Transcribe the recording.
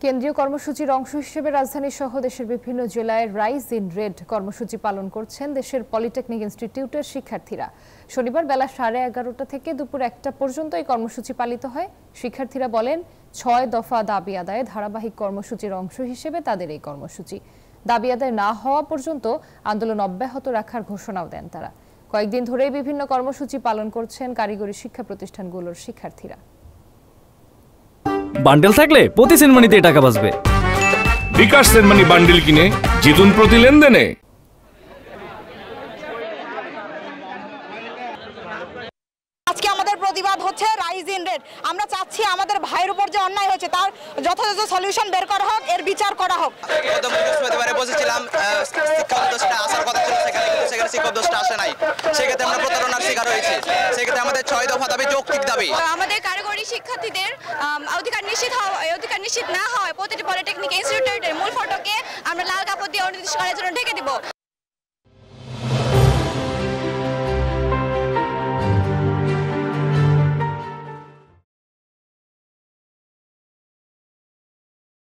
কেন্দ্রীয় কর্মসূচির অংশ হিসেবে রাজধানী সহ দেশের বিভিন্ন জেলায় রাইজ ইন রেড কর্মসূচি পালন করছেন দেশের পলিটেকনিক ইনস্টিটিউটের শিক্ষার্থীরা। শনিবার বেলা 11:30 থেকে দুপুর 1টা পর্যন্ত এই কর্মসূচি পালিত হয়। শিক্ষার্থীরা বলেন 6 দফা দাবি আদায়ে ধারাবাহিক কর্মসূচির অংশ হিসেবে তাদের এই কর্মসূচি। দাবি আদায় না হওয়া পর্যন্ত আন্দোলন অব্যাহত রাখার ঘোষণাও দেন তারা। কয়েকদিন ধরে বিভিন্ন কর্মসূচি পালন করছেন কারিগরি শিক্ষা প্রতিষ্ঠানগুলোর শিক্ষার্থীরা। বান্ডেল থাকলে প্রতি সেনমানিতে টাকা বাঁচবে। বিকাশ সেনমানি বান্ডেল কিনে জিতুন প্রতি লেনদেনে। আজকে আমাদের প্রতিবাদ হচ্ছে রাইজ ইন রেড। আমরা চাচ্ছি আমাদের ভাইয়ের উপর যে অন্যায় হয়েছে তার যথাযথ সলিউশন বের করা হোক, এর বিচার করা হোক। বৃহস্পতিবারে বসেছিলাম, শিক্ষক আসার কথা ছিল সেখানে শিক্ষক দোষটা আসে নাই। সেক্ষেত্রে আমরা প্রতারণার শিকার হয়েছি। সেক্ষেত্রে আমাদের 6 দফা দাবি যৌক্তিক দাবি। আমাদের কারিগরি শিক্ষার্থীদের অধিকার নিশ্চিত না হয় প্রতিটি পলিটেকনিক ইনস্টিটিউটের মূল ফটকে আমরা লাল কাপড় দিয়ে অনির্দিষ্টকালের জন্য ঢেকে দিব।